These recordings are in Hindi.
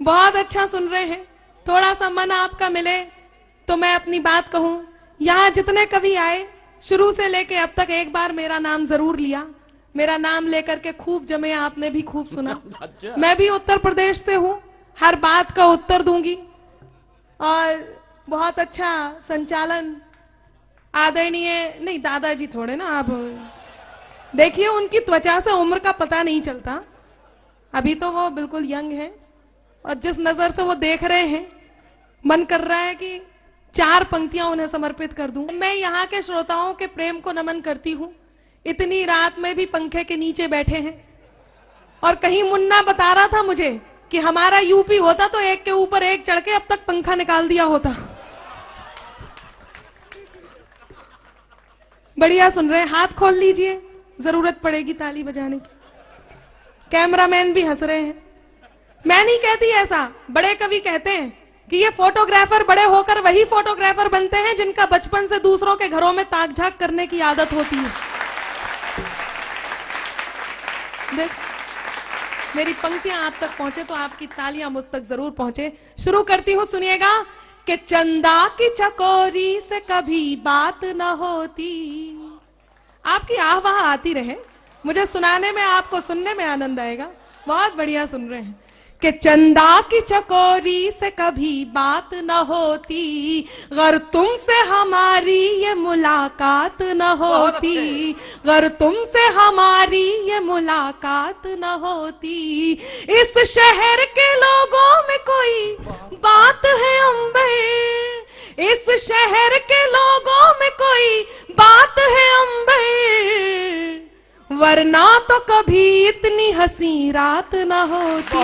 बहुत अच्छा सुन रहे हैं। थोड़ा सा मन आपका मिले तो मैं अपनी बात कहूं। यहाँ जितने कवि आए शुरू से लेके अब तक एक बार मेरा नाम जरूर लिया। मेरा नाम लेकर के खूब जमे, आपने भी खूब सुना। मैं भी उत्तर प्रदेश से हूँ, हर बात का उत्तर दूंगी। और बहुत अच्छा संचालन आदरणीय, नहीं दादाजी थोड़े ना, आप देखिए उनकी त्वचा से उम्र का पता नहीं चलता। अभी तो वो बिल्कुल यंग है और जिस नजर से वो देख रहे हैं मन कर रहा है कि 4 पंक्तियां उन्हें समर्पित कर दूं। मैं यहाँ के श्रोताओं के प्रेम को नमन करती हूँ। इतनी रात में भी पंखे के नीचे बैठे हैं। और कहीं मुन्ना बता रहा था मुझे कि हमारा यूपी होता तो एक के ऊपर एक चढ़ के अब तक पंखा निकाल दिया होता। बढ़िया सुन रहे हैं, हाथ खोल लीजिए, जरूरत पड़ेगी ताली बजाने की। कैमरामैन भी हंस रहे हैं। मैं नहीं कहती ऐसा, बड़े कवि कहते हैं कि ये फोटोग्राफर बड़े होकर वही फोटोग्राफर बनते हैं जिनका बचपन से दूसरों के घरों में ताक झाक करने की आदत होती है। देख, मेरी पंक्तियां आप तक पहुंचे तो आपकी तालियां मुझ तक जरूर पहुंचे। शुरू करती हूं, सुनिएगा कि चंदा की चकोरी से कभी बात न होती। आपकी आह वाह आती रहे, मुझे सुनाने में, आपको सुनने में आनंद आएगा। बहुत बढ़िया सुन रहे हैं कि चंदा की चकोरी से कभी बात न होती, अगर तुमसे हमारी ये मुलाकात न होती, अगर तुमसे हमारी ये मुलाकात न होती। इस शहर के लोगों में कोई बात है अंबर, इस शहर के लोगों में कोई बात है अंबर, वरना तो कभी इतनी हंसी रात न होती,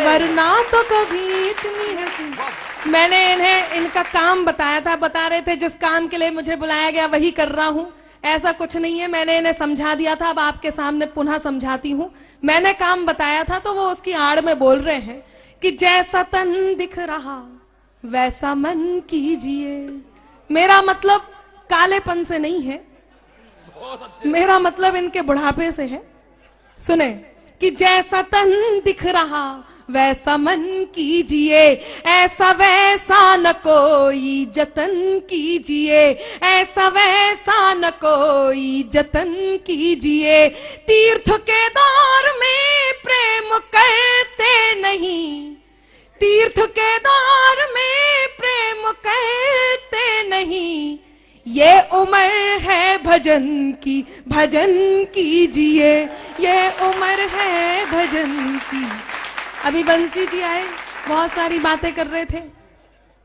वरना तो कभी इतनी हंसी। मैंने इन्हें इनका काम बताया था, बता रहे थे जिस काम के लिए मुझे बुलाया गया वही कर रहा हूं। ऐसा कुछ नहीं है, मैंने इन्हें समझा दिया था, अब आपके सामने पुनः समझाती हूं। मैंने काम बताया था तो वो उसकी आड़ में बोल रहे हैं कि जैसा तन दिख रहा वैसा मन कीजिए। मेरा मतलब कालेपन से नहीं है, मेरा मतलब इनके बुढ़ापे से है। सुने कि जैसा तन दिख रहा वैसा मन कीजिए, ऐसा वैसा न कोई जतन कीजिए, ऐसा वैसा न कोई जतन कीजिए। तीर्थ के दौर में प्रेम करते नहीं, तीर्थ के दौर में प्रेम करते नहीं, ये उम्र है भजन की, भजन कीजिए, ये उम्र है भजन की। अभी बंसी जी आए, बहुत सारी बातें कर रहे थे,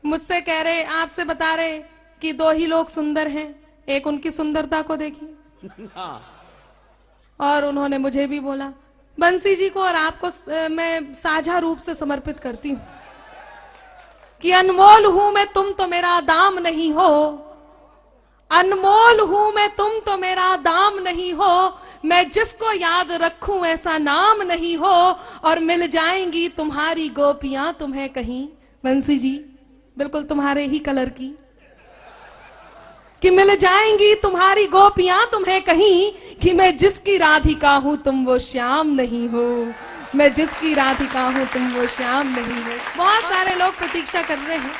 मुझसे कह रहे, आपसे बता रहे कि 2 ही लोग सुंदर हैं। एक उनकी सुंदरता को देखिए और उन्होंने मुझे भी बोला। बंसी जी को और आपको मैं साझा रूप से समर्पित करती हूं कि अनमोल हूं मैं, तुम तो मेरा दाम नहीं हो, अनमोल हूं मैं, तुम तो मेरा दाम नहीं हो, मैं जिसको याद रखूं ऐसा नाम नहीं हो, और मिल जाएंगी तुम्हारी गोपियां तुम्हें कहीं। बंसी जी बिल्कुल तुम्हारे ही कलर की, कि मिल जाएंगी तुम्हारी गोपियां तुम्हें कहीं, कि मैं जिसकी राधिका हूं तुम वो श्याम नहीं हो, मैं जिसकी राधिका हूं तुम वो श्याम नहीं हो। बहुत सारे लोग प्रतीक्षा कर रहे हैं।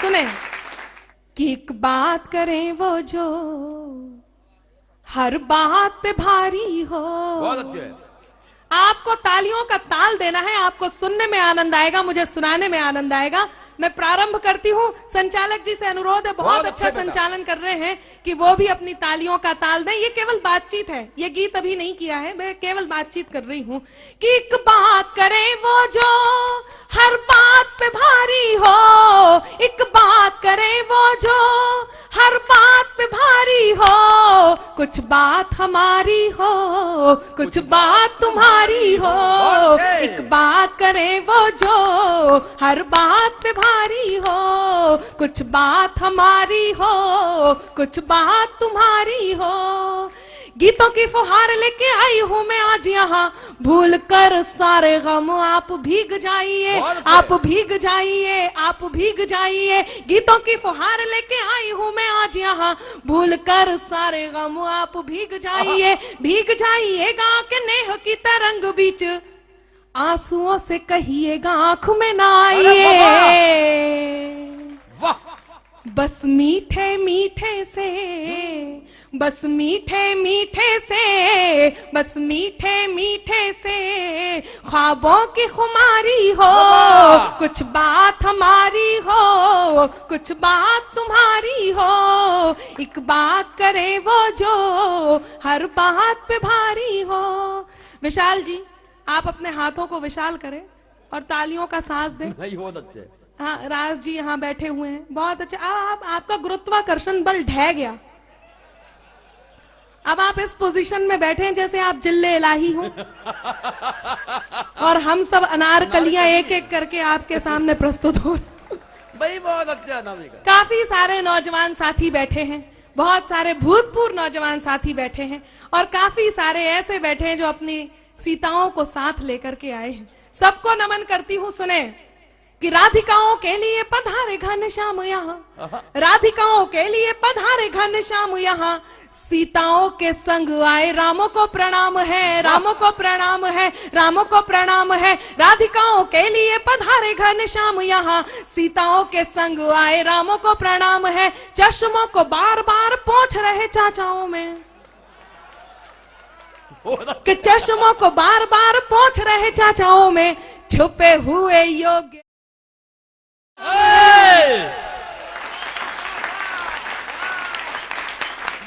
सुने कि एक बात करें वो जो हर बात पे भारी हो। आपको तालियों का ताल देना है, आपको सुनने में आनंद आएगा, मुझे सुनाने में आनंद आएगा। मैं प्रारंभ करती हूँ। संचालक जी से अनुरोध है, बहुत अच्छा संचालन कर रहे हैं, कि वो भी अपनी तालियों का ताल दें। ये केवल बातचीत है, ये गीत अभी नहीं किया है, मैं केवल बातचीत कर रही हूँ। कि एक बात करें वो जो हर बात पे भारी हो, एक बात करें वो जो हर बात पे भारी हो, कुछ बात हमारी हो, कुछ बात तुम्हारी हो। एक बात करें वो जो हर बात पे भारी हो, कुछ बात हमारी हो, कुछ बात तुम्हारी हो। गीतों की फुहार लेके आई हूं मैं आज यहाँ, भूल कर सारे गम आप भीग जाइए, आप भीग जाइए, आप भीग जाइए। गीतों की फुहार लेके आई हूं मैं आज यहाँ, भूल कर सारे गम आप भीग जाइए, भीग जाइएगा के नेह की तरंग बीच आंसुओं से कहिएगा आंख में ना आइए, बस मीठे मीठे से, बस मीठे मीठे से, बस मीठे मीठे से ख्वाबों की खुमारी हो, कुछ बात हमारी हो, कुछ बात तुम्हारी हो, एक बात करे वो जो हर बात पे भारी हो। विशाल जी, आप अपने हाथों को विशाल करें और तालियों का सांस दें। बहुत अच्छे। हाँ, राज जी यहाँ बैठे हुए हैं, बहुत अच्छा। आपका गुरुत्वाकर्षण बल ढह गया। अब आप इस पोजीशन में बैठे हैं जैसे आप जिल्ले इलाही हो और हम सब अनारकलियां एक एक करके आपके सामने प्रस्तुत हो। भाई बहुत अच्छा नाम। काफी सारे नौजवान साथी बैठे हैं, बहुत सारे भूतपूर्व नौजवान साथी बैठे हैं और काफी सारे ऐसे बैठे हैं जो अपनी सीताओं को साथ लेकर के आए हैं। सबको नमन करती हूँ। सुने कि राधिकाओं के लिए पधारे घनश्याम यहाँ, राधिकाओं के लिए पधारे घनश्याम यहाँ, सीताओं के संग आए रामों को प्रणाम है, रामों को प्रणाम है, रामों को प्रणाम है। राधिकाओं के लिए पधारे घनश्याम यहाँ, सीताओं के संग आए रामों को प्रणाम है। चश्मों को बार बार पोंछ रहे चाचाओं में, कि चश्मों को बार बार पोंछ रहे चाचाओं में छुपे हुए योग्य।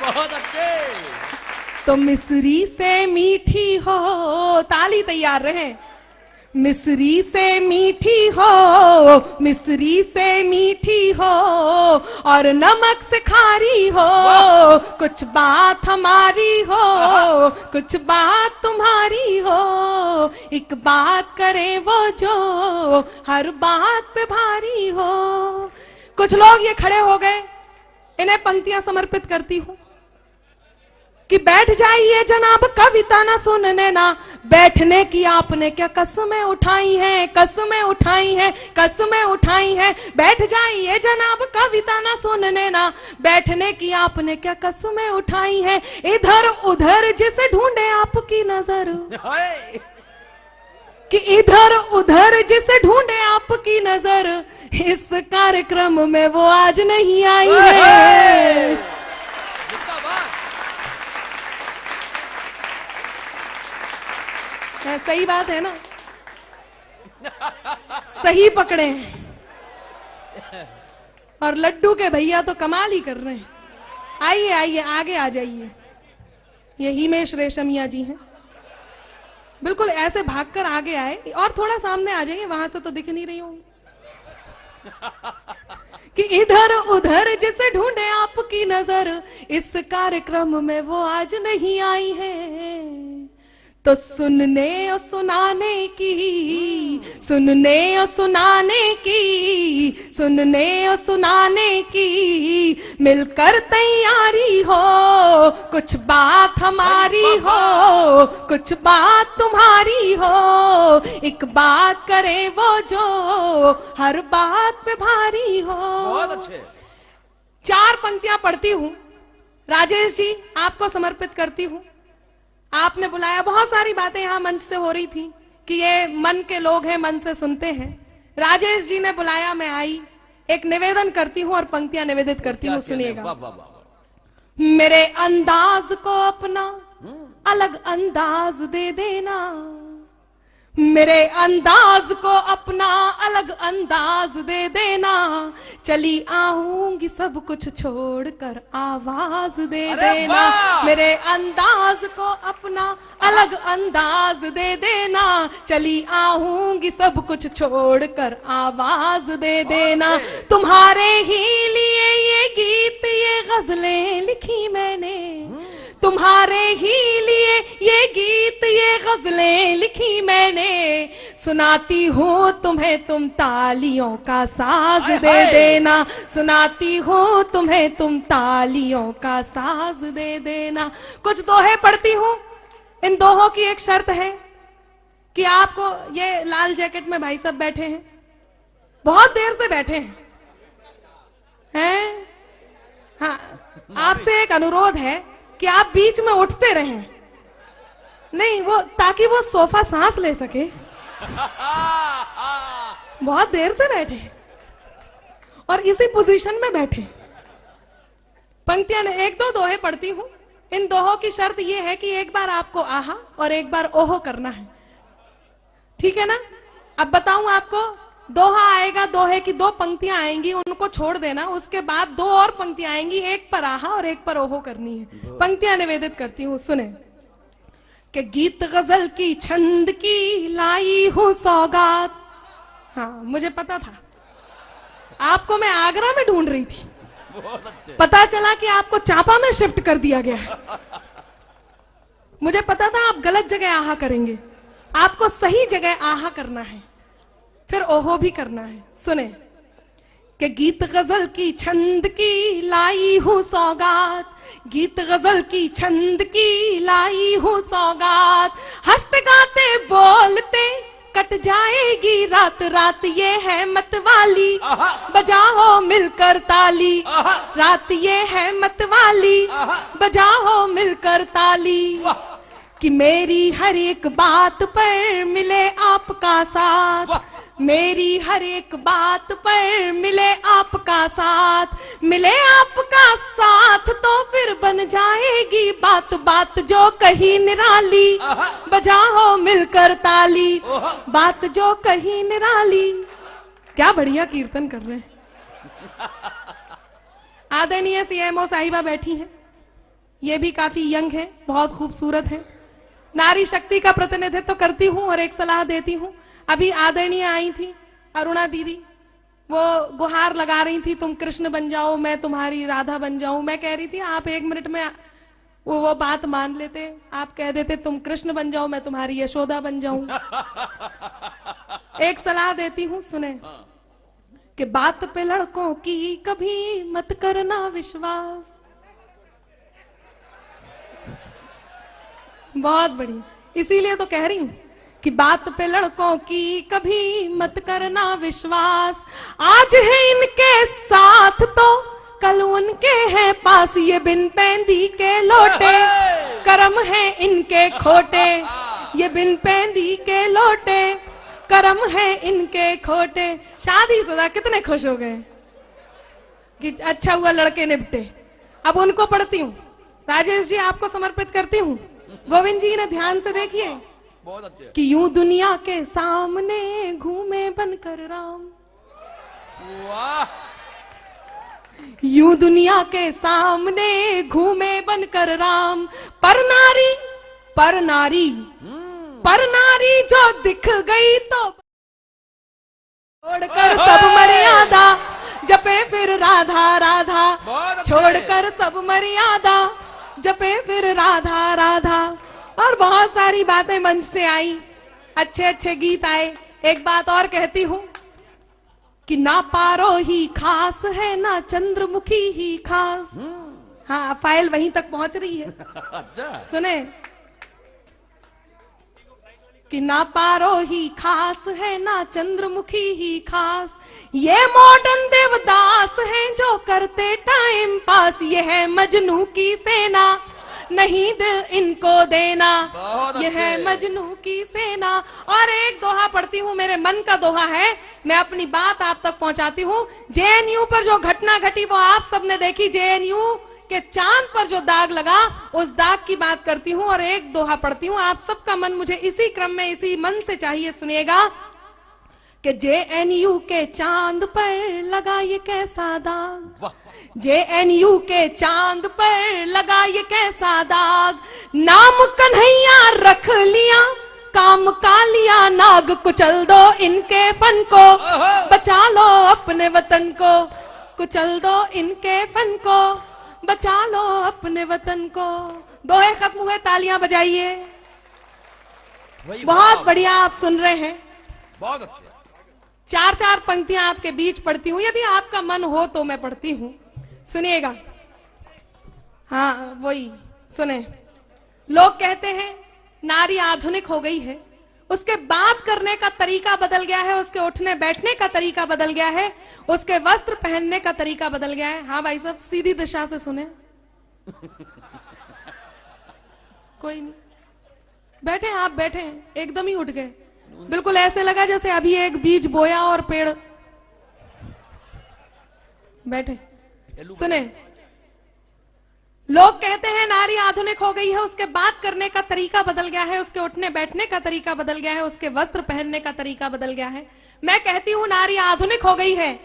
बहुत अच्छे। तो मिस्री से मीठी हो, ताली तैयार रहे। मिस्री से मीठी हो, मिस्री से मीठी हो और नमक से खारी हो, कुछ बात हमारी हो, कुछ बात तुम्हारी हो, एक बात करे वो जो हर बात पे भारी हो। कुछ लोग ये खड़े हो गए, इन्हें पंक्तियां समर्पित करती हूं कि बैठ जाइए जनाब कविता ना सुनने ना, बैठने की आपने क्या कसमें उठाई हैं, कसमें उठाई हैं, कसमें उठाई हैं। बैठ जाइए जनाब कविता ना सुनने ना, बैठने की आपने क्या कसमें उठाई हैं। इधर उधर जिसे ढूंढे आपकी नजर, कि इधर उधर जिसे ढूंढे आपकी नजर, इस कार्यक्रम में वो आज नहीं आई है। सही बात है ना, सही पकड़े हैं। और लड्डू के भैया तो कमाल ही कर रहे हैं। आइए आइए आगे आ जाइए। ये हिमेश रेशमिया जी हैं, बिल्कुल ऐसे भागकर आगे आए और थोड़ा सामने आ जाइए, वहां से तो दिख नहीं रही होंगी। कि इधर उधर जिसे ढूंढे आपकी नजर, इस कार्यक्रम में वो आज नहीं आई है। तो सुनने और सुनाने की, सुनने और सुनाने की, सुनने और सुनाने की मिलकर तैयारी हो, कुछ बात हमारी हो, कुछ बात तुम्हारी हो, एक बात करे वो जो हर बात पे भारी हो। बहुत अच्छे। 4 पंक्तियां पढ़ती हूं, राजेश जी आपको समर्पित करती हूं। आपने बुलाया, बहुत सारी बातें यहाँ मंच से हो रही थी कि ये मन के लोग हैं, मन से सुनते हैं। राजेश जी ने बुलाया, मैं आई। एक निवेदन करती हूँ और पंक्तियां निवेदित करती हूँ, सुनिएगा। मेरे अंदाज को अपना अलग अंदाज दे देना, मेरे अंदाज को अपना अलग अंदाज दे देना, चली आऊंगी सब कुछ छोड़कर आवाज दे देना। मेरे अंदाज को अपना अलग अंदाज दे देना, चली आऊंगी सब कुछ छोड़कर आवाज दे देना। तुम्हारे ही लिए ये गीत ये गजलें लिखी मैंने, तुम्हारे ही लिए ये गीत ये गजलें लिखी मैंने, सुनाती हूँ तुम्हें तुम तालियों का साज दे देना, सुनाती हूँ तुम्हें तुम तालियों का साज दे देना। कुछ दोहे पढ़ती हूँ। इन दोहों की एक शर्त है कि आपको, ये लाल जैकेट में भाई सब बैठे हैं, बहुत देर से बैठे हैं? हाँ, आपसे एक अनुरोध है कि आप बीच में उठते रहें, नहीं वो, ताकि वो सोफा सांस ले सके। बहुत देर से बैठे और इसी पोजीशन में बैठे। पंक्तियां एक दो दोहे पढ़ती हूं। इन दोहों की शर्त यह है कि एक बार आपको आहा और एक बार ओहो करना है, ठीक है ना? अब बताऊं आपको, दोहा आएगा, दोहे की दो पंक्तियां आएंगी, उनको छोड़ देना। उसके बाद दो और पंक्तियां आएंगी, एक पर आहा और एक पर ओहो करनी है। पंक्तियां निवेदित करती हूं, सुने। कि गीत गजल की छंद की लाई हूं सौगात। हाँ, मुझे पता था आपको, मैं आगरा में ढूंढ रही थी, पता चला कि आपको चापा में शिफ्ट कर दिया गया है। मुझे पता था आप गलत जगह आहा करेंगे, आपको सही जगह आहा करना है, फिर ओहो भी करना है। सुने कि गीत गजल की छंद की लाई हूं सौगात, गीत गजल की छंद की लाई हूं सौगात, हंसते गाते बोलते कट जाएगी रात रात ये है मत वाली, बजाओ मिलकर ताली, रात ये है मत वाली, बजाओ मिलकर ताली। कि मेरी हर एक बात पर मिले आपका साथ, मेरी हर एक बात पर मिले आपका साथ, मिले आपका साथ तो फिर बन जाएगी बात बात जो कहीं निराली, बजाओ मिलकर ताली, बात जो कहीं निराली। क्या बढ़िया कीर्तन कर रहे हैं। आदरणीय सीएमओ साहिबा बैठी हैं, ये भी काफी यंग है, बहुत खूबसूरत है। नारी शक्ति का प्रतिनिधित्व तो करती हूँ और एक सलाह देती हूँ। अभी आदरणीय आई थी अरुणा दीदी, वो गुहार लगा रही थी, तुम कृष्ण बन जाओ मैं तुम्हारी राधा बन जाऊं। मैं कह रही थी आप एक मिनट में वो बात मान लेते, आप कह देते तुम कृष्ण बन जाओ मैं तुम्हारी यशोदा बन जाऊं। एक सलाह देती हूँ, सुने। कि बात पे लड़कों की कभी मत करना विश्वास। बहुत बढ़िया, इसीलिए तो कह रही हूं कि बात पे लड़कों की कभी मत करना विश्वास, आज है इनके साथ तो कल उनके हैं पास, ये बिन पैंदी के लोटे कर्म है इनके खोटे, ये बिन पैंदी के लोटे कर्म है इनके खोटे। शादीशुदा कितने खुश हो गए कि अच्छा हुआ लड़के निपटे। अब उनको पढ़ती हूँ, राजेश जी आपको समर्पित करती हूँ। गोविंद जी ने ध्यान से देखिए। बहुत अच्छे। कि यूं दुनिया के सामने घूमे बनकर राम, वाह, यूं दुनिया के सामने घूमे बनकर राम, पर नारी जो दिख गई तो छोड़कर सब मर्यादा जपे फिर राधा राधा, छोड़कर सब मर्यादा जपे फिर राधा राधा। और बहुत सारी बातें मंच से आई, अच्छे अच्छे गीत आए। एक बात और कहती हूं कि ना पारो ही खास है ना चंद्रमुखी ही खास। हाँ, फाइल वहीं तक पहुंच रही है। अच्छा, सुने कि ना पारो ही खास है ना चंद्रमुखी ही खास, ये मॉडर्न देवदास हैं जो करते टाइम पास, ये है मजनू की सेना नहीं दिल इनको देना, ये है मजनू की सेना। और एक दोहा पढ़ती हूँ, मेरे मन का दोहा है, मैं अपनी बात आप तक पहुंचाती हूँ। जेएनयू पर जो घटना घटी वो आप सबने देखी, जेएनयू के चांद पर जो दाग लगा उस दाग की बात करती हूँ और एक दोहा पढ़ती हूँ। आप सबका मन मुझे इसी क्रम में इसी मन से चाहिए, सुनिएगा। कि जेएनयू के चांद पर लगा ये कैसा दाग, जेएनयू के चांद पर लगा ये कैसा दाग, नाम कन्हैया रख लिया काम का लिया नाग, कुचल दो इनके फन को बचा लो अपने वतन को, कुचल दो इनके फन को बचा लो अपने वतन को। दोहे खत्म हुए, तालियां बजाइए। बहुत बढ़िया, आप सुन रहे हैं। बहुत अच्छे। चार चार पंक्तियां आपके बीच पढ़ती हूँ, यदि आपका मन हो तो मैं पढ़ती हूँ, सुनिएगा। हाँ वही सुने। लोग कहते हैं नारी आधुनिक हो गई है, उसके बात करने का तरीका बदल गया है, उसके उठने बैठने का तरीका बदल गया है, उसके वस्त्र पहनने का तरीका बदल गया है। हाँ भाई साहब, सीधी दिशा से सुने। कोई नहीं बैठे, आप बैठे एकदम ही उठ गए। बिल्कुल ऐसे लगा जैसे अभी एक बीज बोया और पेड़ बैठे। सुने, लोग कहते हैं नारी आधुनिक हो गई है, उसके बात करने का तरीका बदल गया है, उसके उठने बैठने का तरीका बदल गया है, उसके वस्त्र पहनने का तरीका बदल गया है। मैं कहती हूं नारी आधुनिक हो गई है।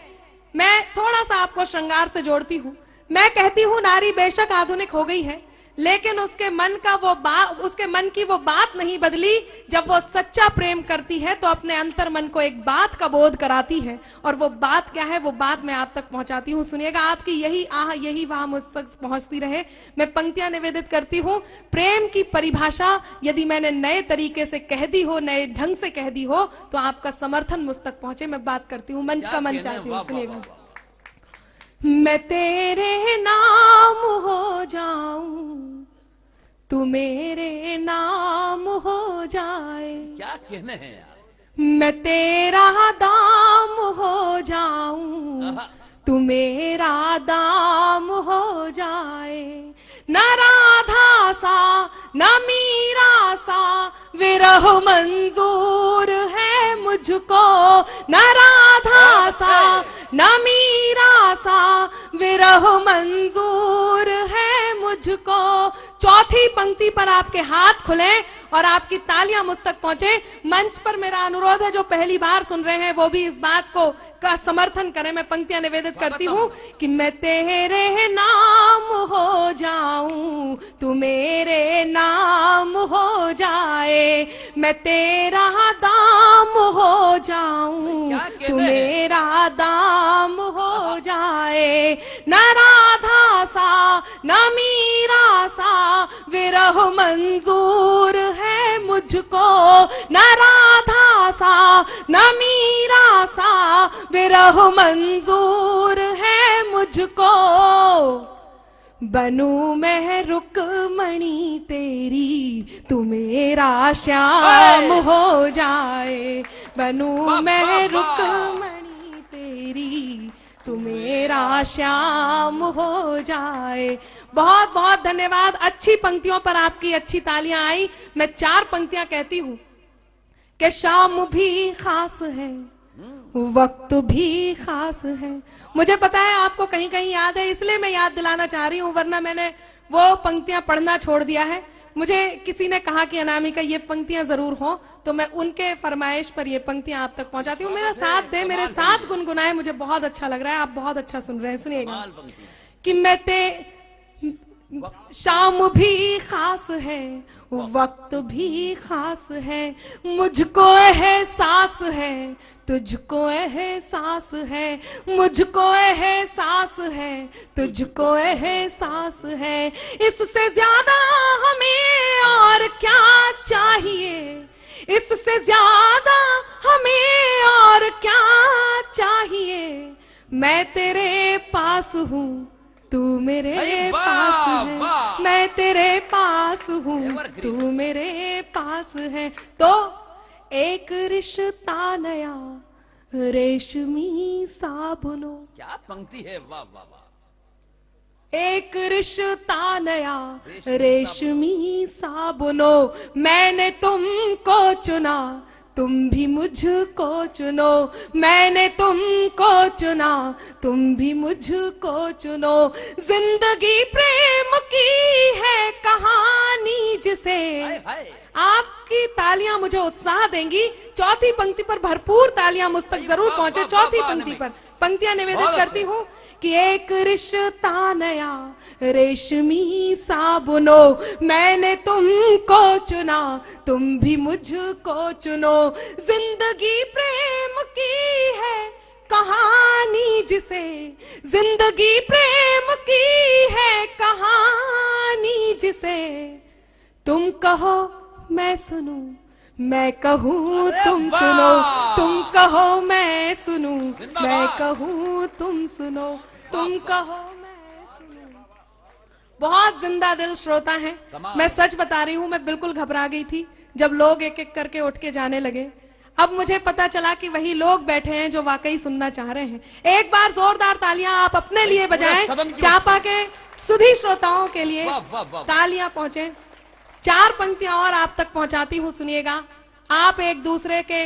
मैं थोड़ा सा आपको श्रृंगार से जोड़ती हूं। मैं कहती हूं नारी बेशक आधुनिक हो गई है, लेकिन उसके मन की वो बात नहीं बदली। जब वो सच्चा प्रेम करती है तो अपने अंतर मन को एक बात का बोध कराती है, और वो बात क्या है, वो बात मैं आप तक पहुंचाती हूं। सुनिएगा, आपकी यही आह यही वाह मुझ तक पहुंचती रहे। मैं पंक्तियां निवेदित करती हूं। प्रेम की परिभाषा यदि मैंने नए तरीके से कह दी हो, नए ढंग से कह दी हो, तो आपका समर्थन मुझ तक पहुंचे। मैं बात करती हूं, मंच का मंच चाहती हूँ। सुनिएगा, मैं तेरे नाम हो जाऊं, तू मेरे नाम हो जाए। क्या कहने हैं यार। मैं तेरा दाम हो जाऊं, तू मेरा दाम हो जाए। न राधा सा न मीरा सा विरह मंजूर है मुझको। न राधा सा न मीरा सा विरह मंजूर है मुझको। चौथी पंक्ति पर आपके हाथ खुले और आपकी तालियां मुझ तक पहुंचे। मंच पर मेरा अनुरोध है, जो पहली बार सुन रहे हैं वो भी इस बात को का समर्थन करें। मैं पंक्तियां निवेदित करती हूं कि मैं तेरे नाम हो जाऊं, तू मेरे नाम हो जाए। मैं तेरा दाम हो जाऊं, तू मेरा दाम हो जाए। न राधा सा न मीरा सा विरह मंजूर है मुझको। न राधा सा न मीरा सा विरह मंजूर है मुझको। बनूं मैं रुक्मणी तेरी, तू मेरा श्याम हो जाए। बनूं मैं रुक्मणी तेरी, तू मेरा श्याम हो जाए। बहुत बहुत धन्यवाद। अच्छी पंक्तियों पर आपकी अच्छी तालियां आई। मैं 4 पंक्तियां कहती हूं कि शाम भी खास है, वक्त भी खास है। मुझे पता है आपको कहीं कहीं याद है, इसलिए मैं याद दिलाना चाह रही हूं, वरना मैंने वो पंक्तियां पढ़ना छोड़ दिया है। मुझे किसी ने कहा कि अनामिका ये पंक्तियां जरूर हो, तो मैं उनके फरमाइश पर ये पंक्तियां आप तक पहुंचाती हूँ। मेरा साथ दे, मेरे साथ गुनगुनाए, मुझे बहुत अच्छा लग रहा है। आप बहुत अच्छा सुन रहे हैं। सुनिएगा कि शाम भी खास है, वक्त भी खास है। मुझको एहसास है, तुझको एहसास है। मुझको एहसास है, तुझको एहसास है। इससे ज्यादा हमें और क्या चाहिए, इससे ज्यादा हमें और क्या चाहिए। मैं तेरे पास हूँ, तू मेरे पास है। मैं तेरे पास हूँ, तू मेरे पास है। तो एक रिश्ता नया रेशमी सा बुनो। क्या पंक्ति है, वाह वाह वाह। एक रिश्ता नया रेशमी सा बुनो। मैंने तुमको चुना, तुम भी मुझको चुनो। मैंने तुमको चुना, तुम भी मुझको चुनो। जिंदगी प्रेम की है कहानी जिसे। आपकी तालियां मुझे उत्साह देंगी। चौथी पंक्ति पर भरपूर तालियां मुझ तक जरूर पहुंचे। चौथी पंक्ति पर पंक्तियां निवेदित करती हूँ कि एक रिश्ता नया रेशमी सा बुनो। मैंने तुमको चुना, तुम भी मुझको चुनो। जिंदगी प्रेम की है कहानी जिसे। जिंदगी प्रेम की है कहानी जिसे। तुम कहो मैं सुनूं, मैं कहूँ तुम सुनो। तुम कहो मैं सुनूं, मैं कहूँ तुम सुनो। तुम कहो मैं सुनूं। बहुत जिंदा दिल श्रोता हैं। मैं सच बता रही हूँ, मैं बिल्कुल घबरा गई थी जब लोग एक एक करके उठ के जाने लगे। अब मुझे पता चला कि वही लोग बैठे हैं जो वाकई सुनना चाह रहे हैं। एक बार जोरदार तालियां आप अपने लिए बजाएं। चापा के सुधी श्रोताओं के लिए तालियां पहुंचे। 4 पंक्तियां और आप तक पहुंचाती हूं। सुनिएगा, आप एक दूसरे के,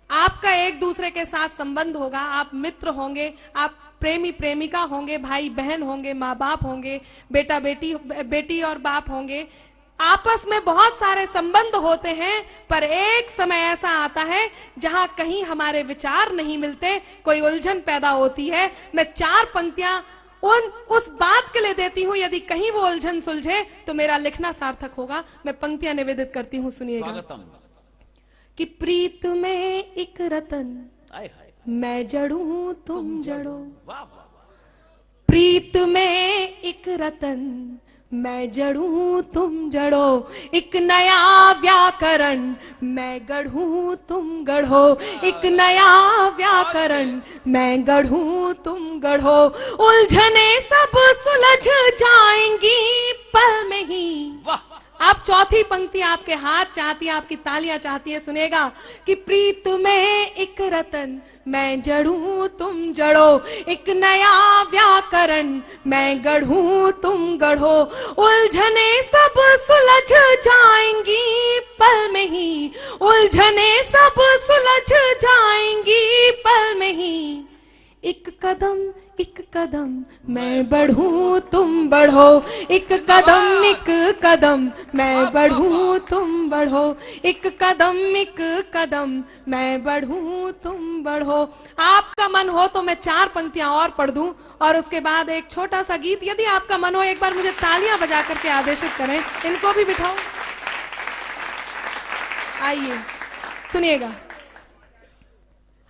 आपका एक दूसरे के साथ संबंध होगा, आप मित्र होंगे, आप प्रेमी प्रेमिका होंगे, भाई बहन होंगे, माँ बाप होंगे, बेटा बेटी, बेटी और बाप होंगे, आपस में बहुत सारे संबंध होते हैं। पर एक समय ऐसा आता है जहां कहीं हमारे विचार नहीं मिलते, कोई उलझन पैदा होती है। मैं 4 पंक्तियां उस बात के लिए देती हूं, यदि कहीं वो उलझन सुलझे तो मेरा लिखना सार्थक होगा। मैं पंक्तियां निवेदित करती हूं, सुनिएगा। कि प्रीत में एक रतन, मैं जड़ूं तुम जड़ो। प्रीत में एक रतन, मैं जड़ूं तुम जड़ो। एक नया व्याकरण, मैं गढ़ूं तुम गढ़ो। एक नया व्याकरण, मैं गढ़ूं तुम गढ़ो। उलझने सब सुलझ जाएंगी पल में ही। आप चौथी पंक्ति आपके हाथ चाहती है, आपकी तालियां चाहती है, सुनेगा। कि प्रीत में एक रतन, मैं जड़ूं तुम जड़ो। एक नया व्याकरण, मैं गढ़ूं तुम गढ़ो। उलझने सब सुलझ जाएंगी पल में ही। उलझने सब सुलझ जाएंगी पल में ही। एक कदम मैं बढ़ूं तुम बढ़ो। एक कदम मैं बढ़ूं तुम बढ़ो। एक कदम मैं बढ़ूं तुम बढ़ो। आपका मन हो तो मैं 4 पंक्तियां और पढ़ दूं और उसके बाद एक छोटा सा गीत, यदि आपका मन हो। एक बार मुझे तालियां बजा करके आदेशित करें। इनको भी बिठाओ, आइए सुनिएगा।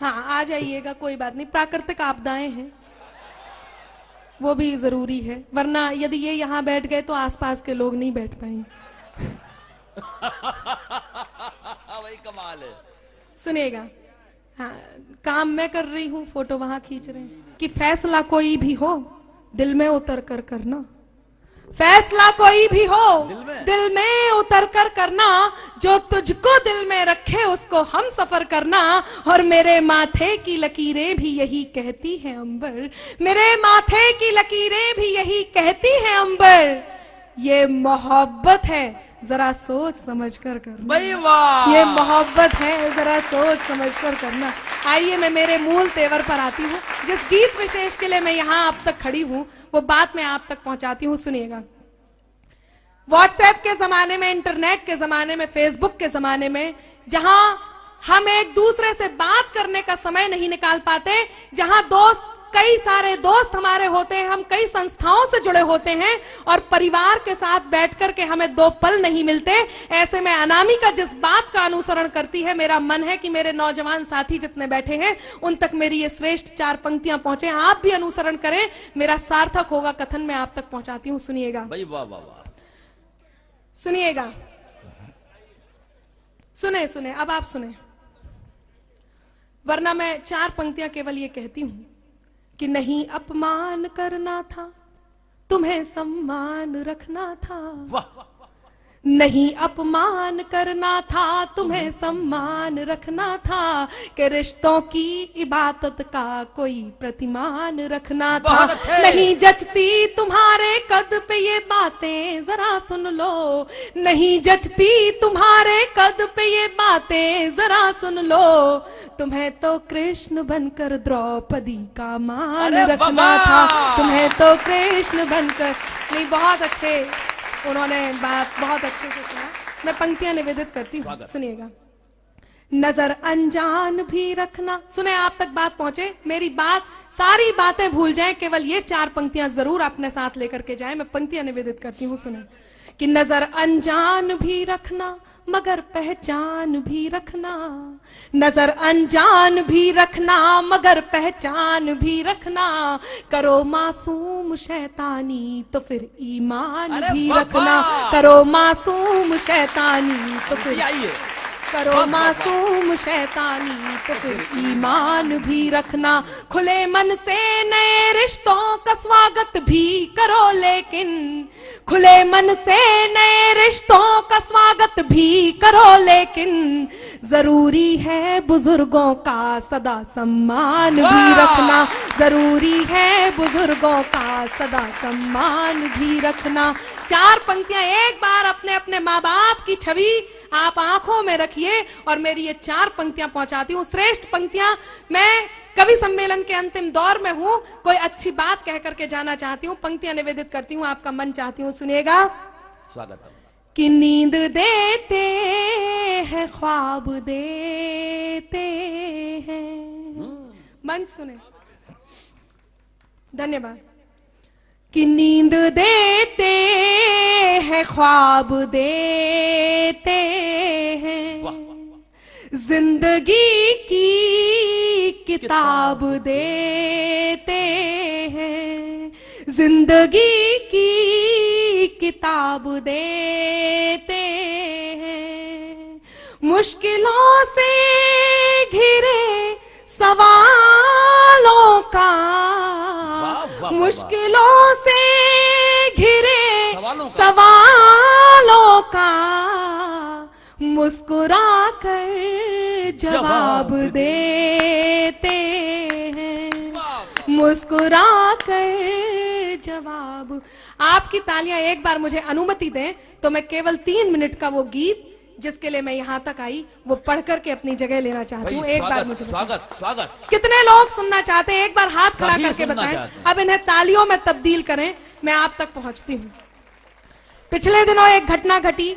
हाँ, आ जाइएगा, कोई बात नहीं। प्राकृतिक आपदाएं हैं, वो भी जरूरी है, वरना यदि ये यहाँ बैठ गए तो आसपास के लोग नहीं बैठ पाएंगे। वही कमाल है। सुनिएगा। हाँ, काम मैं कर रही हूँ, फोटो वहां खींच रहे हैं। कि फैसला कोई भी हो दिल में उतर कर करना। फैसला कोई भी हो दिल में उतर कर करना। जो तुझको दिल में रखे उसको हम सफर करना। और मेरे माथे की लकीरें भी यही कहती हैं अंबर। मेरे माथे की लकीरें भी यही कहती हैं अंबर। ये मोहब्बत है, जरा सोच समझ कर करना। ये मोहब्बत है, जरा सोच समझ कर करना। आइए मैं मेरे मूल तेवर पर आती हूँ। जिस गीत विशेष के लिए मैं यहाँ अब तक खड़ी हूँ वो बात मैं आप तक पहुंचाती हूँ, सुनिएगा। व्हाट्सएप के जमाने में, इंटरनेट के जमाने में, फेसबुक के जमाने में, जहां हम एक दूसरे से बात करने का समय नहीं निकाल पाते, जहां कई सारे दोस्त हमारे होते हैं, हम कई संस्थाओं से जुड़े होते हैं और परिवार के साथ बैठ कर के हमें 2 पल नहीं मिलते, ऐसे में अनामिका जिस बात का अनुसरण करती है, मेरा मन है कि मेरे नौजवान साथी जितने बैठे हैं उन तक मेरी ये श्रेष्ठ 4 पंक्तियां पहुंचे। आप भी अनुसरण करें, मेरा सार्थक होगा कथन मैं आप तक पहुंचाती हूं, सुनिएगा। सुनिएगा, सुने, अब आप सुने, वरना मैं 4 पंक्तियां केवल ये कहती हूं कि नहीं अपमान करना था, तुम्हें सम्मान रखना था। नहीं अपमान करना था, तुम्हें सम्मान रखना था। कि रिश्तों की इबादत का कोई प्रतिमान रखना था। नहीं जचती तुम्हारे कद पे ये बातें, जरा सुन लो। नहीं जचती तुम्हारे कद पे ये बातें, जरा सुन लो। तुम्हें तो कृष्ण बनकर द्रौपदी का मान रखना था। तुम्हें तो कृष्ण बनकर। नहीं, बहुत अच्छे, उन्होंने बात बहुत अच्छे से सुना। मैं पंक्तियां निवेदित करती हूँ, सुनिएगा। नजर अनजान भी रखना। सुने, आप तक बात पहुंचे, मेरी बात, सारी बातें भूल जाएं, केवल ये 4 पंक्तियां जरूर अपने साथ लेकर के जाएं। मैं पंक्तियां निवेदित करती हूँ, सुने। कि नजर अनजान भी रखना मगर पहचान भी रखना। नजर अनजान भी रखना मगर पहचान भी रखना। करो मासूम शैतानी तो फिर ईमान भी रखना। करो मासूम शैतानी तो फिर करो मासूम शैतानी तो फिर ईमान भी रखना। खुले मन से नए रिश्तों का स्वागत भी करो, लेकिन खुले मन से नए रिश्तों का स्वागत भी करो, लेकिन जरूरी है बुजुर्गों का सदा सम्मान भी रखना। जरूरी है बुजुर्गों का सदा सम्मान भी रखना। 4 पंक्तियां एक बार अपने अपने माँ बाप की छवि आप आंखों में रखिए और मेरी ये 4 पंक्तियां पहुंचाती हूँ, श्रेष्ठ पंक्तियां। मैं कवि सम्मेलन के अंतिम दौर में हूं, कोई अच्छी बात कह करके जाना चाहती हूँ, पंक्तियां निवेदित करती हूँ, आपका मन चाहती हूँ, सुनिएगा। स्वागत है। कि नींद देते हैं, ख्वाब देते हैं, मंच सुने, धन्यवाद। कि नींद देते हैं, ख्वाब देते हैं, जिंदगी की किताब देते हैं, जिंदगी की किताब देते हैं, मुश्किलों से घिरे सवालों का, मुश्किलों से घिरे सवालों का मुस्कुरा कर जवाब देते हैं, मुस्कुरा कर जवाब। आपकी तालियां एक बार मुझे अनुमति दें तो मैं केवल 3 मिनट का वो गीत जिसके लिए मैं यहाँ तक आई वो पढ़ करके अपनी जगह लेना चाहती हूँ। एक बार मुझे स्वागत स्वागत। कितने लोग सुनना चाहते हैं? एक बार हाथ खड़ा करके बताएं। अब इन्हें तालियों में तब्दील करें, मैं आप तक पहुंचती हूँ। पिछले दिनों एक घटना घटी,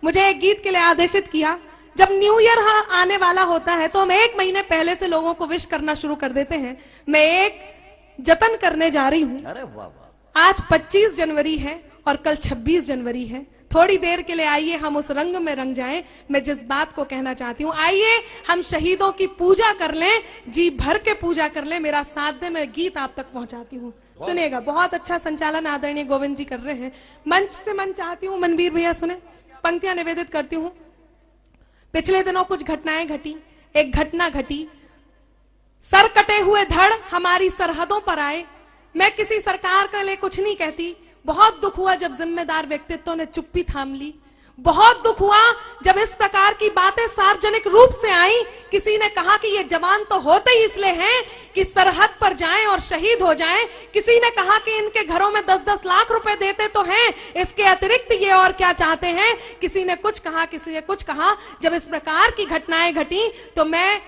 मुझे एक गीत के लिए आदेशित किया। जब न्यू ईयर आने वाला होता है तो हम 1 महीने पहले से लोगों को विश करना शुरू कर देते हैं। मैं एक जतन करने जा रही हूँ। अरे वाह वाह। आज 25 जनवरी है और कल 26 जनवरी है। थोड़ी देर के लिए आइए हम उस रंग में रंग जाएं। मैं जिस बात को कहना चाहती हूँ, आइए हम शहीदों की पूजा कर लें, जी भर के पूजा कर लें। मेरा साथ दे, मैं गीत आप तक पहुंचाती हूँ, सुनिएगा। बहुत अच्छा संचालन आदरणीय गोविंद जी कर रहे हैं। मंच से मन चाहती हूँ, मनवीर भैया सुने, पंक्तियां निवेदित करती हूँ। पिछले दिनों कुछ घटनाएं घटी। एक घटना घटी, सर कटे हुए धड़ हमारी सरहदों पर आए। मैं किसी सरकार के लिए कुछ नहीं कहती। बहुत दुख हुआ जब जिम्मेदार व्यक्तित्वों ने चुप्पी थाम ली। बहुत दुख हुआ जब इस प्रकार की बातें सार्वजनिक रूप से आई। किसी ने कहा कि ये जवान तो होते ही इसलिए हैं कि सरहद पर जाएं और शहीद हो जाएं। किसी ने कहा कि इनके घरों में 10-10 लाख रुपए देते तो हैं, इसके अतिरिक्त ये और क्या चाहते हैं। किसी ने कुछ कहा, किसी ने कुछ कहा। जब इस प्रकार की घटनाएं घटी तो मैं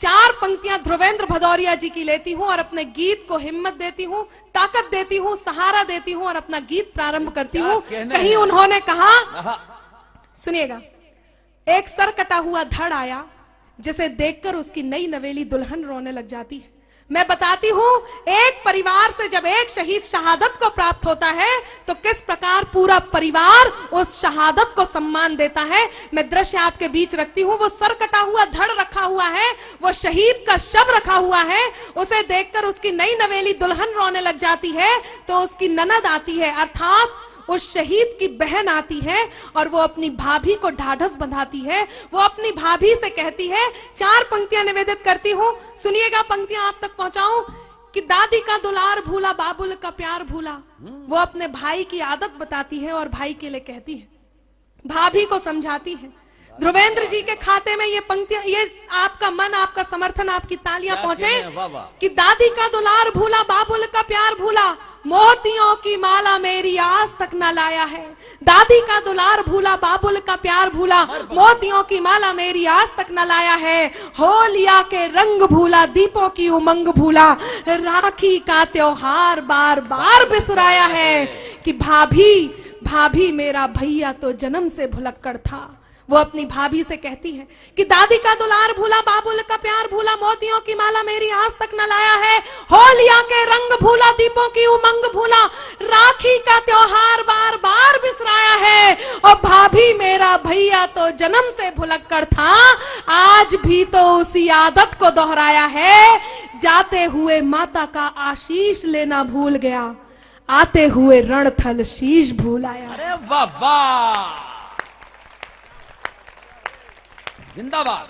4 पंक्तियां ध्रुवेंद्र भदौरिया जी की लेती हूं और अपने गीत को हिम्मत देती हूं, ताकत देती हूं, सहारा देती हूं और अपना गीत प्रारंभ करती हूं। कहीं उन्होंने कहा, सुनिएगा, एक सर कटा हुआ धड़ आया जिसे देखकर उसकी नई नवेली दुल्हन रोने लग जाती है। मैं बताती हूं, एक परिवार से जब एक शहीद शहादत को प्राप्त होता है तो किस प्रकार पूरा परिवार उस शहादत को सम्मान देता है। मैं दृश्य आपके बीच रखती हूं। वो सर कटा हुआ धड़ रखा हुआ है, वो शहीद का शव रखा हुआ है। उसे देखकर उसकी नई नवेली दुल्हन रोने लग जाती है तो उसकी ननद आती है, अर्थात उस शहीद की बहन आती है और वो अपनी भाभी को ढाढ़स बंधाती है। वो अपनी भाभी से कहती है, 4 पंक्तियां निवेदित करती हूं, सुनिएगा, पंक्तियां आप तक पहुंचाऊं। कि दादी का दुलार भूला, बाबुल का प्यार भूला। वो अपने भाई की आदत बताती है और भाई के लिए कहती है, भाभी को समझाती है। ध्रुवेंद्र जी के खाते में ये पंक्तियां, ये आपका मन, आपका समर्थन, आपकी तालियां पहुंचे। कि दादी का दुलार भूला, बाबुल का प्यार भूला, मोतियों की माला मेरी आज तक न लाया है। दादी का दुलार भूला, बाबुल का प्यार भूला, मोतियों की माला मेरी आज तक न लाया है। होलिया के रंग भूला, दीपों की उमंग भूला, राखी का त्योहार बार बार बिसराया है। कि भाभी मेरा भैया तो जन्म से भुलक्कड़ था। वो अपनी भाभी से कहती है कि दादी का दुलार भूला, बाबुल का प्यार भूला, मोतियों की माला मेरी आज तक न लाया है। होलिया के रंग भूला, दीपों की उमंग भूला, राखी का त्योहार बार बार बिसराया है। और भाभी मेरा भैया तो जन्म से भुलक्कड़ था, आज भी तो उसी आदत को दोहराया है। जाते हुए माता का आशीष लेना भूल गया, आते हुए रणथल शीश भूल आया। अरे वाह वाह, जिंदाबाद,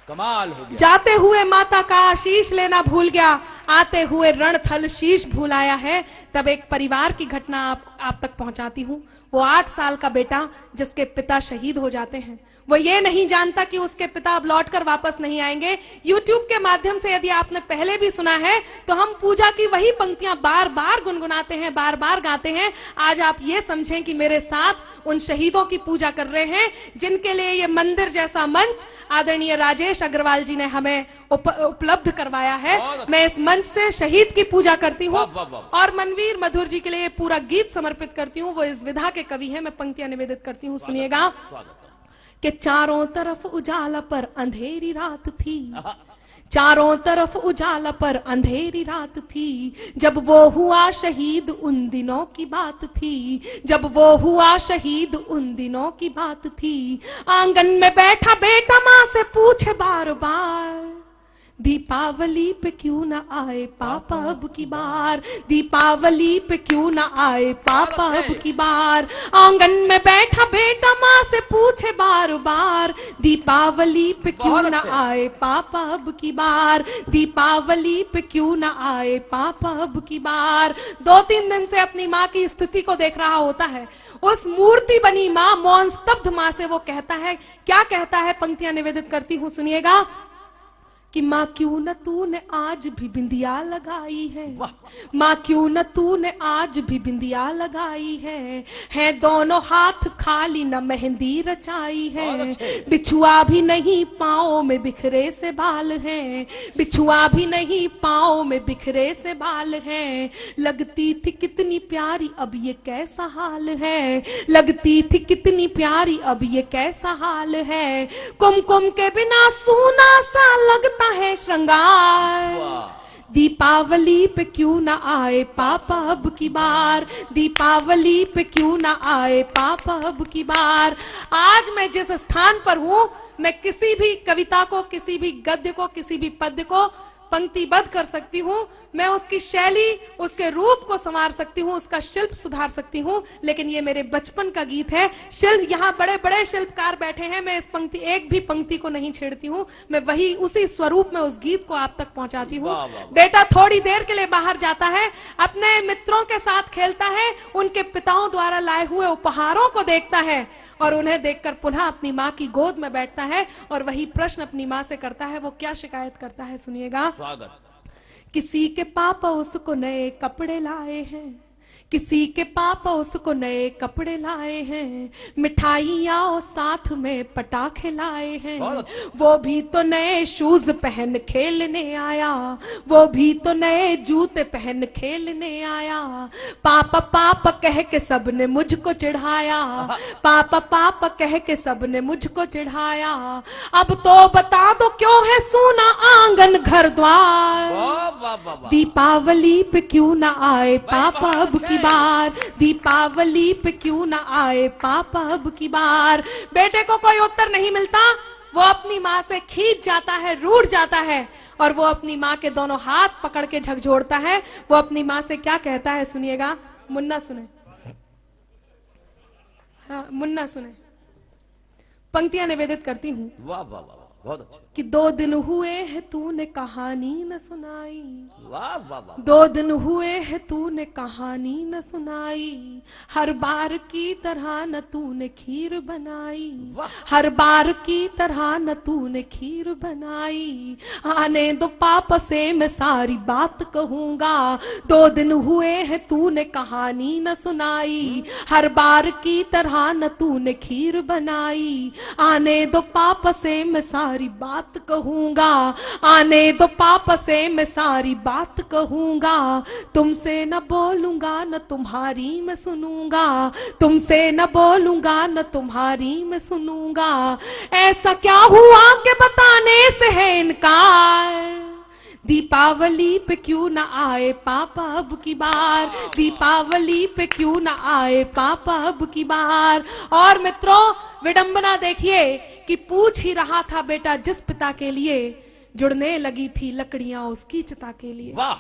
कमाल हो गया। जाते हुए माता का आशीष लेना भूल गया, आते हुए रणथल शीश भूल आया है। तब एक परिवार की घटना आप तक पहुंचाती हूँ। वो 8 साल का बेटा जिसके पिता शहीद हो जाते हैं, वो ये नहीं जानता कि उसके पिता अब लौटकर वापस नहीं आएंगे। YouTube के माध्यम से यदि आपने पहले भी सुना है तो हम पूजा की वही पंक्तियां बार बार गुनगुनाते हैं, बार बार गाते हैं। आज आप ये समझें कि मेरे साथ उन शहीदों की पूजा कर रहे हैं जिनके लिए ये मंदिर जैसा मंच आदरणीय राजेश अग्रवाल जी ने हमें उपलब्ध करवाया है। मैं इस मंच से शहीद की पूजा करती हूँ और मनवीर मधुर जी के लिए पूरा गीत समर्पित करती हूँ। वो इस विधा के कवि हैं, मैं पंक्तियां निवेदित करती हूँ, सुनिएगा। कि चारों तरफ उजाला पर अंधेरी रात थी, चारों तरफ उजाला पर अंधेरी रात थी, जब वो हुआ शहीद उन दिनों की बात थी, जब वो हुआ शहीद उन दिनों की बात थी। आंगन में बैठा बेटा माँ से पूछे बार बार, दीपावली पे क्यों ना आए पापा अब की बार, दीपावली पे क्यों ना आए पापा अब की बार। आंगन में बैठा बेटा माँ से पूछे बार बार, दीपावली पे क्यों ना आए पापा अब की बार, दीपावली पे क्यों ना आए पापा अब की बार। 2-3 दिन से अपनी माँ की स्थिति को देख रहा होता है। उस मूर्ति बनी माँ, मौन स्तब्ध माँ से वो कहता है, क्या कहता है, पंक्तियां निवेदित करती हूँ, सुनिएगा। कि माँ क्यों न तूने आज भी बिंदिया लगाई है, माँ क्यों न तूने आज भी बिंदिया लगाई है दोनों हाथ खाली न मेहंदी रचाई है, बिछुआ भी नहीं पाँव में बिखरे से बाल हैं, बिछुआ भी नहीं पाँव में बिखरे से बाल हैं। लगती थी कितनी प्यारी अब ये कैसा हाल है, लगती थी कितनी प्यारी अब ये कैसा हाल है। कुमकुम के बिना सूना सा लगता है श्रृंगार, दीपावली पे क्यों ना आए पापा अब की बार, दीपावली पे क्यों ना आए पापा अब की बार। आज मैं जिस स्थान पर हूं, मैं किसी भी कविता को, किसी भी गद्य को, किसी भी पद्य को पंक्तिबद्ध कर सकती हूँ, मैं उसकी शैली, उसके रूप को संवार सकती हूँ, उसका शिल्प सुधार सकती हूँ, लेकिन ये मेरे बचपन का गीत है। शिल्प, यहाँ बड़े बड़े शिल्पकार बैठे हैं, मैं इस पंक्ति, एक भी पंक्ति को नहीं छेड़ती हूँ, मैं वही उसी स्वरूप में उस गीत को आप तक पहुंचाती हूँ। बेटा थोड़ी देर के लिए बाहर जाता है, अपने मित्रों के साथ खेलता है, उनके पिताओं द्वारा लाए हुए उपहारों को देखता है और उन्हें देखकर पुनः अपनी माँ की गोद में बैठता है और वही प्रश्न अपनी माँ से करता है। वो क्या शिकायत करता है, सुनिएगा। किसी के पापा उसको नए कपड़े लाए हैं, किसी के पापा उसको नए कपड़े लाए हैं, मिठाइयाँ और साथ में पटाखे लाए हैं, वो भी तो नए शूज पहन खेलने आया, वो भी तो नए जूते पहन खेलने आया। पापा पापा कह के सबने मुझको चिढ़ाया, पापा पापा कह के सबने मुझको चिढ़ाया। अब तो बता दो क्यों है सूना आंगन घर द्वार, दीपावली पे क्यों ना आए पापा अब की बार, दीपावली पे क्यों ना आए पापा अब की बार। बेटे को कोई उत्तर नहीं मिलता, वो अपनी माँ से खींच जाता है, रूठ जाता है और वो अपनी माँ के दोनों हाथ पकड़ के झकझोरता है। वो अपनी माँ से क्या कहता है, सुनिएगा। मुन्ना सुने, हाँ मुन्ना सुने, पंक्तियां निवेदित करती हूँ। वाह वाह वाह, बहुत अच्छा। कि 2 दिन हुए हैं तूने कहानी न सुनाई, वाह वाह वाह। 2 दिन हुए हैं तूने कहानी न सुनाई, हर बार की तरह न तूने खीर बनाई, हर बार की तरह न तूने खीर बनाई। आने दो पापा से मैं सारी बात कहूंगा, 2 दिन हुए हैं तूने कहानी न सुनाई, हर बार की तरह न तूने खीर बनाई। आने दो पापा से मैं सारी बात कहूंगा, आने दो पापा से मैं सारी बात कहूंगा। तुमसे न बोलूंगा न तुम्हारी मैं सुनूंगा, तुमसे न बोलूंगा न तुम्हारी मैं सुनूंगा। ऐसा क्या हुआ कि बताने से है इनकार, दीपावली पे क्यों ना आए पापा अब की बार, दीपावली पे क्यों ना आए पापा अब की बार। और मित्रों, विडंबना देखिए कि पूछ ही रहा था बेटा जिस पिता के लिए, जुड़ने लगी थी लकड़ियां उसकी चिता के लिए। वाह।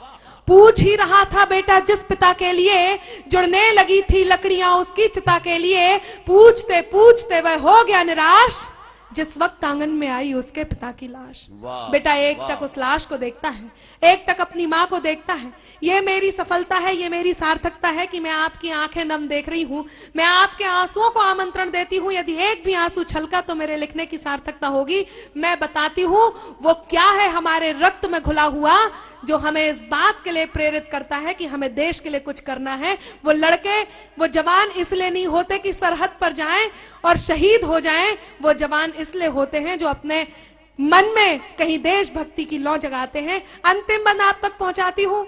पूछ ही रहा था बेटा जिस पिता के लिए, जुड़ने लगी थी लकड़ियां उसकी चिता के लिए। पूछते पूछते वह हो गया निराश, जिस वक्त आंगन में आई उसके पिता की लाश। वाह, बेटा एक वाह। टक उस लाश को देखता है, एक टक अपनी माँ को देखता है। ये मेरी सफलता है, ये मेरी सार्थकता है कि मैं आपकी आंखें नम देख रही हूं। मैं आपके आंसुओं को आमंत्रण देती हूं, यदि एक भी आंसू छलका तो मेरे लिखने की सार्थकता होगी। मैं बताती हूं वो क्या है हमारे रक्त में घुला हुआ, जो हमें इस बात के लिए प्रेरित करता है कि हमें देश के लिए कुछ करना है। वो लड़के, वो जवान इसलिए नहीं होते कि सरहद पर जाएं और शहीद हो जाएं। वो जवान इसलिए होते हैं जो अपने मन में कहीं देशभक्ति की लौ जगाते हैं। अंतिम बंद आप तक पहुंचाती हूं,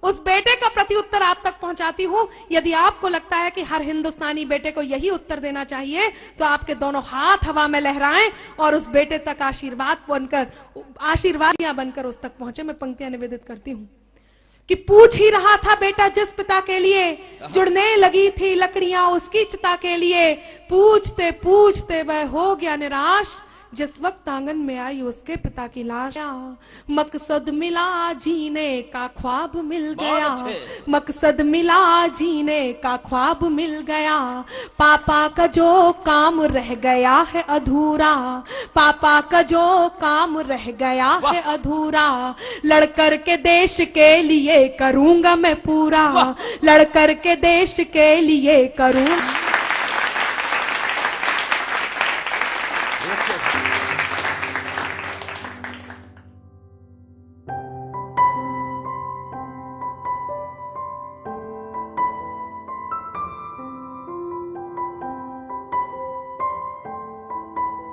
उस बेटे का प्रति उत्तर आप तक पहुंचाती हूं। यदि आपको लगता है कि हर हिंदुस्तानी बेटे को यही उत्तर देना चाहिए, तो आपके दोनों हाथ हवा में लहराएं और उस बेटे तक आशीर्वादियां बनकर उस तक पहुंचे। मैं पंक्तियां निवेदित करती हूं कि पूछ ही रहा था बेटा जिस पिता के लिए, जुड़ने लगी थी लकड़ियां उसकी चिता के लिए। पूछते पूछते वह हो गया निराश, जिस वक्त आंगन में आई उसके पिता की लाश। मकसद मिला जीने का ख्वाब मिल गया, मकसद मिला जीने का ख्वाब मिल गया। पापा का जो काम रह गया है अधूरा, पापा का जो काम रह गया है अधूरा, लड़कर के देश के लिए करूंगा मैं पूरा, लड़कर के देश के लिए करूंगा।